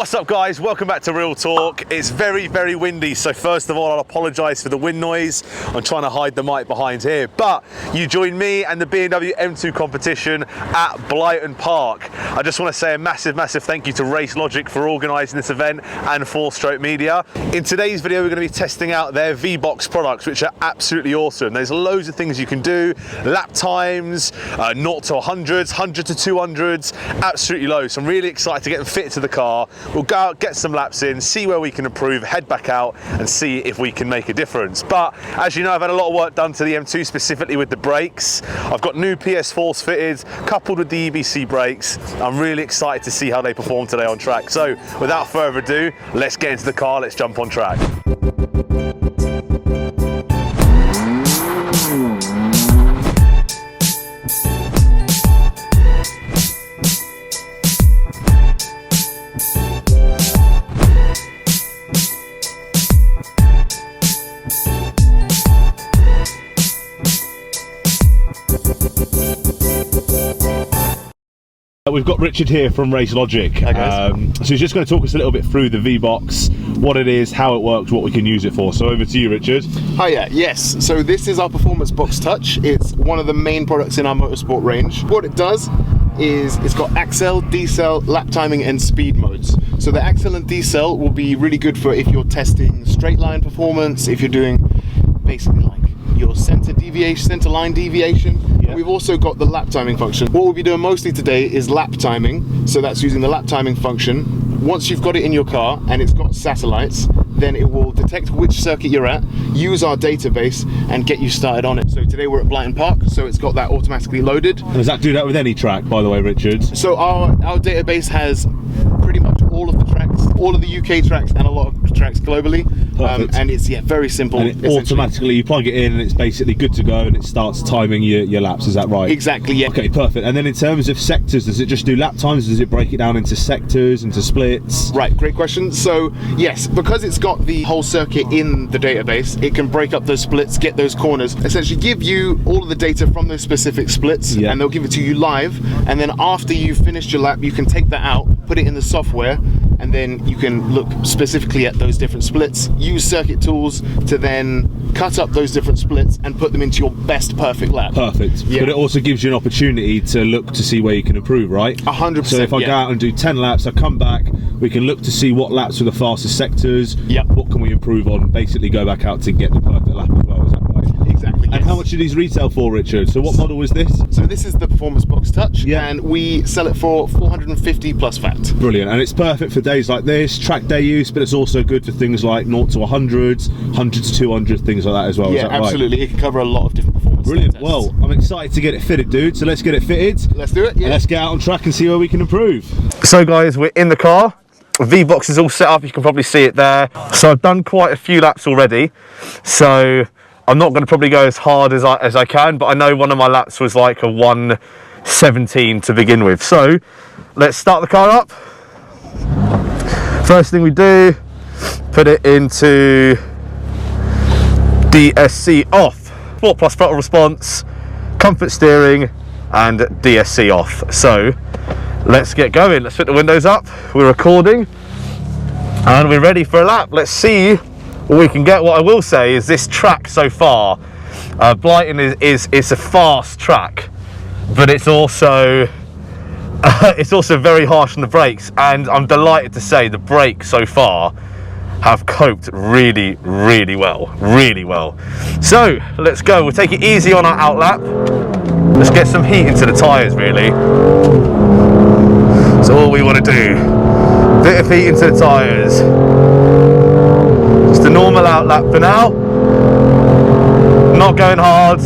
What's up guys, welcome back to Real Talk. It's very windy, so first of all I'll apologise for the wind noise. I'm trying to hide the mic behind here, but you join me and the BMW M2 Competition at Blyton Park. I just want to say a massive thank you to RACELOGIC for organising this event and 4Stroke Media. In today's video we're going to be testing out their VBox products, which are absolutely awesome. There's loads of things you can do, lap times, 0 to 100s, 100 to 200s, absolutely loads. So I'm really excited to get them fitted to the car. We'll go out, get some laps in, see where we can improve, head back out and see if we can make a difference. But as you know, I've had a lot of work done to the M2, specifically with the brakes. I've got new PS4s fitted, coupled with the EBC brakes. I'm really excited to see how they perform today on track. So without further ado, let's get into the car, let's jump on track. We've got Richard here from RACELOGIC. So he's just going to talk us a little bit through the VBox, what it is, how it works, what we can use it for. So over to you, Richard. Hiya, yes. So this is our Performance Box Touch. It's one of the main products in our motorsport range. What it does is it's got accel, decel, lap timing and speed modes. So the accel and decel will be really good for if you're testing straight line performance, if you're doing basically like your center line deviation. We've also got the lap timing function. What we'll be doing mostly today is lap timing. So that's using the lap timing function. Once you've got it in your car and it's got satellites, then it will detect which circuit you're at, use our database and get you started on it. So today we're at Blyton Park, so it's got that automatically loaded. And does that do that with any track, by the way, Richard? So our database has pretty much all of the tracks, all of the UK tracks and a lot of tracks globally. And it's very simple. And it automatically, you plug it in and it's basically good to go and it starts timing your laps, is that right? Exactly, yeah. Okay, perfect. And then in terms of sectors, does it just do lap times? Does it break it down into sectors, into splits? Right, great question. So yes, because it's got the whole circuit in the database, it can break up those splits, get those corners, essentially give you all of the data from those specific splits, and they'll give it to you live. And then after you've finished your lap, you can take that out, put it in the software, and then you can look specifically at those different splits, use circuit tools to then cut up those different splits and put them into your best perfect lap. Perfect. Yeah. But it also gives you an opportunity to look to see where you can improve, right? 100%. So if I go out and do 10 laps, I come back, we can look to see what laps are the fastest sectors, what can we improve on, basically go back out to get the perfect lap as well, is that right? Exactly. And how much do these retail for, Richard? So what model is this? So this is the Performance Box Touch, and we sell it for 450 plus VAT. Brilliant, and it's perfect for days like this, track day use, but it's also good for things like 0 to 100s, 100 to 200, things like that as well. Yeah, is that absolutely. Right? It can cover a lot of different performance. Brilliant. Well, I'm excited to get it fitted, dude. So let's get it fitted. Let's do it. Yeah. And let's get out on track and see where we can improve. So guys, we're in the car. VBox is all set up. You can probably see it there. So I've done quite a few laps already. So I'm not going to probably go as hard as I can, but I know one of my laps was like a 1:17 to begin with. So let's start the car up. First thing we do, put it into DSC off. Sport Plus throttle response, comfort steering and DSC off. So let's get going. Let's put the windows up. We're recording and we're ready for a lap. Let's see what we can get. What I will say is this track so far, Blyton is a fast track, but it's also very harsh on the brakes, and I'm delighted to say the brakes so far have coped really well. So let's go. We'll take it easy on our out lap. Let's get some heat into the tyres really. So all we want to do, bit of heat into the tyres. Just a normal out lap for now. Not going hard.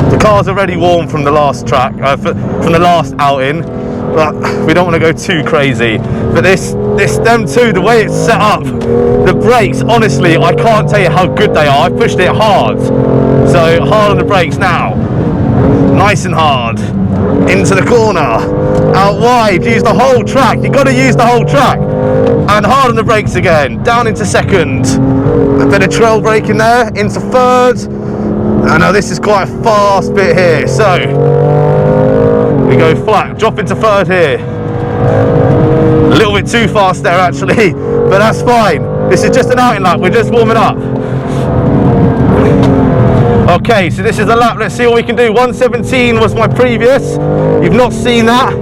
The car's already warm from the last track, from the last outing, but we don't want to go too crazy. But this M2, the way it's set up, the brakes, honestly, I can't tell you how good they are. I pushed it hard, so hard on the brakes now. Nice and hard. Into the corner, out wide, use the whole track. You've got to use the whole track. And hard on the brakes again, down into second. A bit of trail braking there, into third. I know this is quite a fast bit here, so we go flat, drop into third here. A little bit too fast there actually, but that's fine. This is just an outing lap, we're just warming up. Okay, so this is a lap, let's see what we can do. 117 was my previous, you've not seen that.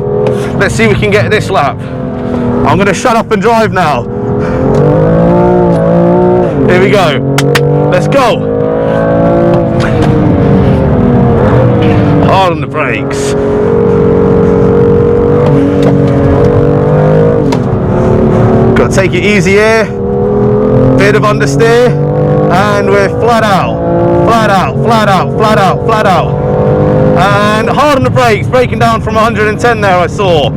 Let's see if we can get this lap. I'm gonna shut up and drive now. Here we go, let's go. Hard on the brakes. Got to take it easy here, bit of understeer, and we're flat out, flat out, flat out, flat out, flat out. And hard on the brakes, braking down from 110 there I saw.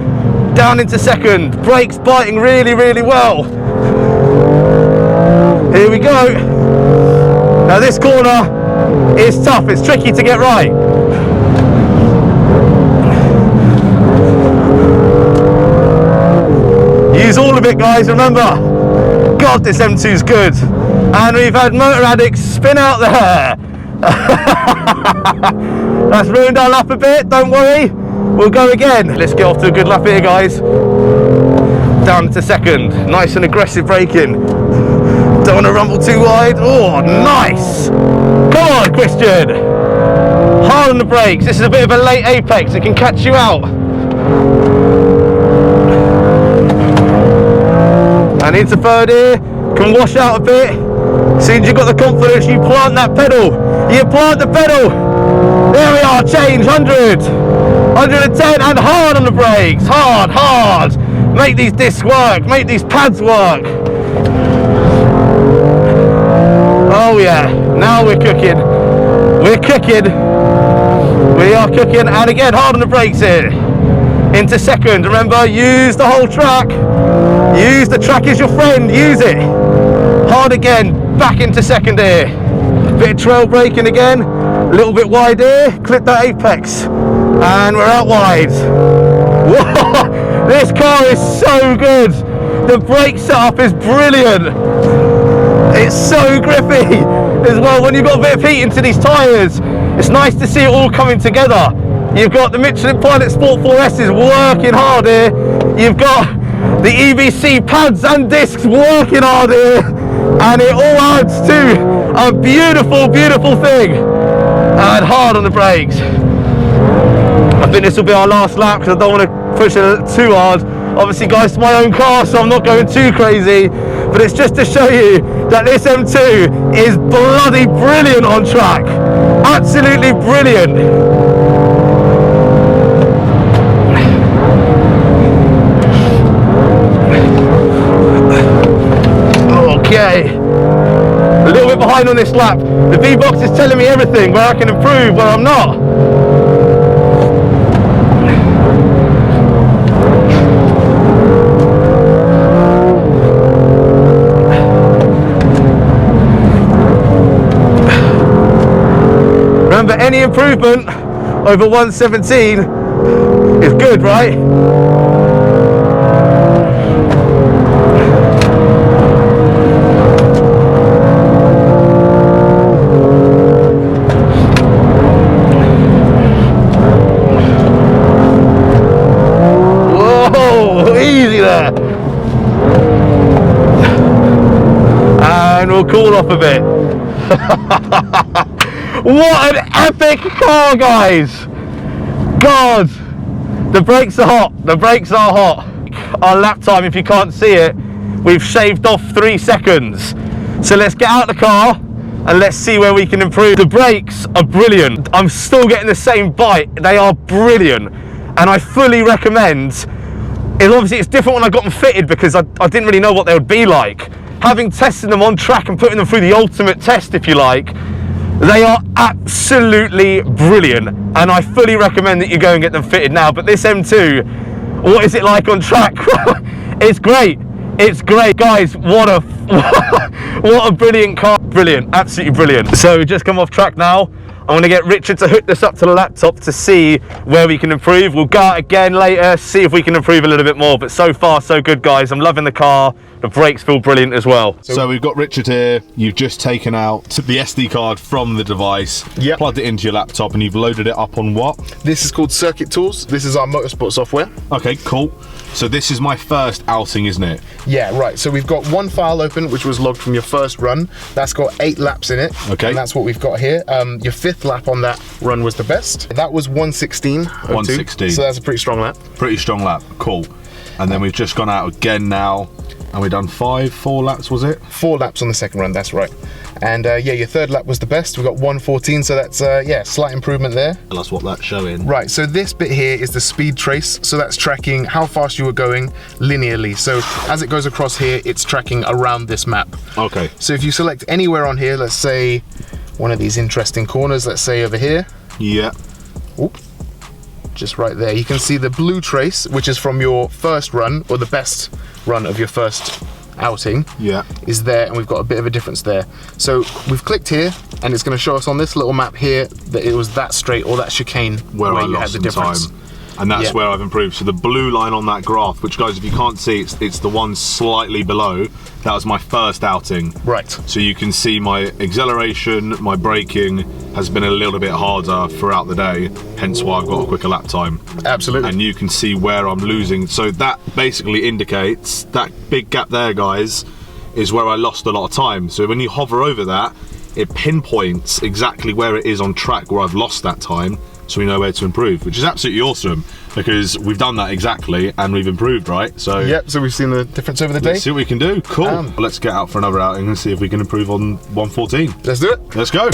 Down into second, brakes biting really, really well. Here we go. Now this corner is tough, it's tricky to get right. Use all of it, guys, remember. God, this M2's good. And we've had motor addicts spin out there. That's ruined our lap a bit, don't worry. We'll go again. Let's get off to a good lap here, guys. Down to second. Nice and aggressive braking. Don't want to rumble too wide. Oh, nice. Come on, Christian. Hard on the brakes. This is a bit of a late apex. It can catch you out. And into third here. Can wash out a bit. As soon as you've got the confidence, you plant that pedal. You plant the pedal. There we are, change, 100. 110 and hard on the brakes. Hard, hard. Make these discs work. Make these pads work. Oh yeah, now we're cooking. We're cooking. We are cooking. And again, hard on the brakes here. Into second. Remember, use the whole track. Use the track as your friend. Use it. Hard again. Back into second here. Bit of trail braking again. A little bit wide here. Clip that apex. And we're out wide. Whoa, this car is so good. The brake setup is brilliant. It's so grippy as well. When you've got a bit of heat into these tyres, it's nice to see it all coming together. You've got the Michelin Pilot Sport 4S's working hard here. You've got the EBC pads and discs working hard here. And it all adds to a beautiful, beautiful thing. And hard on the brakes. I think this will be our last lap because I don't want to push it too hard. Obviously, guys, it's my own car, so I'm not going too crazy. But it's just to show you that this M2 is bloody brilliant on track. Absolutely brilliant. Okay. A little bit behind on this lap. The VBox is telling me everything, where I can improve, where I'm not. Remember, any improvement over 117 is good, right? Whoa, easy there. And we'll cool off a bit. What an epic car, guys! God, the brakes are hot. The brakes are hot. Our lap time, if you can't see it, we've shaved off 3 seconds. So let's get out the car and let's see where we can improve. The brakes are brilliant. I'm still getting the same bite. They are brilliant, and I fully recommend. Obviously, it's different when I got them fitted because I didn't really know what they would be like. Having tested them on track and putting them through the ultimate test, if you like. They are absolutely brilliant, and I fully recommend that you go and get them fitted now. But this M2, what is it like on track? It's great. It's great, guys. What What a brilliant car. Brilliant, absolutely brilliant. So we just come off track now. I'm going to get Richard to hook this up to the laptop to see where we can improve. We'll go out again later, see if we can improve a little bit more. But so far, so good, guys. I'm loving the car. The brakes feel brilliant as well. So we've got Richard here. You've just taken out the SD card from the device, plugged it into your laptop, and you've loaded it up on what? This is called Circuit Tools. This is our motorsport software. Okay, cool. So this is my first outing, isn't it? Yeah, right. So we've got one file open, which was logged from your first run. That's got 8 laps in it. Okay. And that's what we've got here. Your 5th lap on that run was the best. That was 1:16.02. 1:16. So that's a pretty strong lap. Pretty strong lap, cool. And then we've just gone out again now, and we've done 4 laps, was it? 4 laps on the second run, that's right. And yeah, your 3rd lap was the best. We got 1:14, so that's yeah, slight improvement there. Tell us what that's showing. Right, so this bit here is the speed trace. So that's tracking how fast you were going linearly. So as it goes across here, it's tracking around this map. Okay. So if you select anywhere on here, let's say one of these interesting corners, let's say over here. Yeah. Oop. Just right there. You can see the blue trace, which is from your first run, or the best run of your first outing, is there, and we've got a bit of a difference there. So we've clicked here, and it's going to show us on this little map here that it was that straight or that chicane where you had the difference. And that's where I've improved. So the blue line on that graph, which guys, if you can't see, it's the one slightly below. That was my first outing. Right. So you can see my acceleration, my braking has been a little bit harder throughout the day, hence why I've got a quicker lap time. Absolutely. And you can see where I'm losing. So that basically indicates that big gap there, guys, is where I lost a lot of time. So when you hover over that, it pinpoints exactly where it is on track where I've lost that time, so we know where to improve, which is absolutely awesome because we've done that exactly and we've improved, right? So yep, so we've seen the difference over the day. Let's see what we can do. Cool. Let's get out for another outing and see if we can improve on 1:14. Let's do it. Let's go.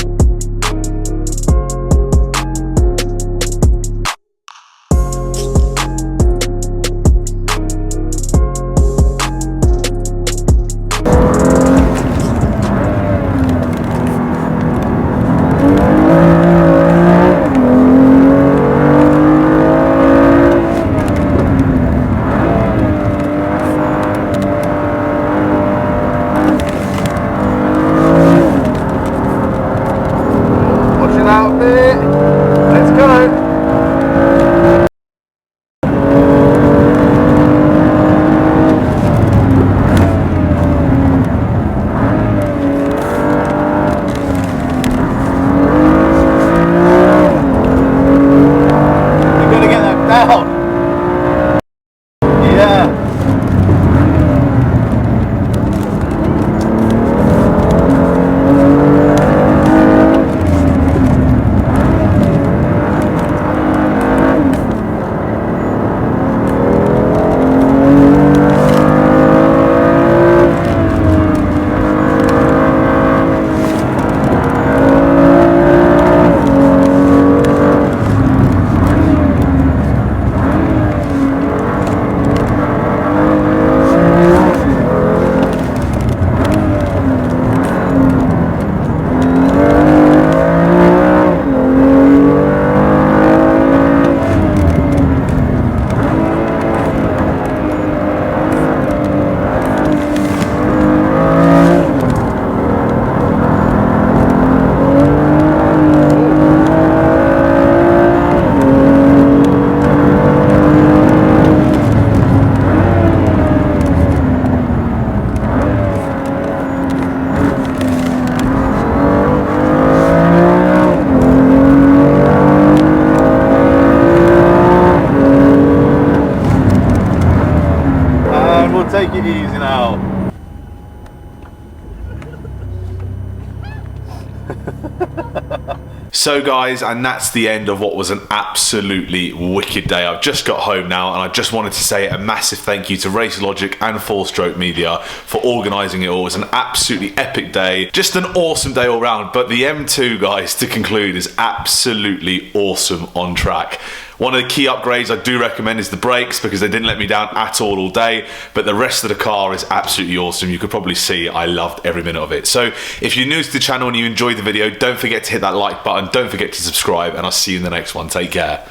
Take it easy now. So guys, and that's the end of what was an absolutely wicked day. I've just got home now and I just wanted to say a massive thank you to RACELOGIC and 4Stroke Media for organising it all. It was an absolutely epic day, just an awesome day all round. But the M2, guys, to conclude, is absolutely awesome on track. One of the key upgrades I do recommend is the brakes, because they didn't let me down at all day, but the rest of the car is absolutely awesome. You could probably see I loved every minute of it. So if you're new to the channel and you enjoyed the video, don't forget to hit that like button, don't forget to subscribe, and I'll see you in the next one. Take care.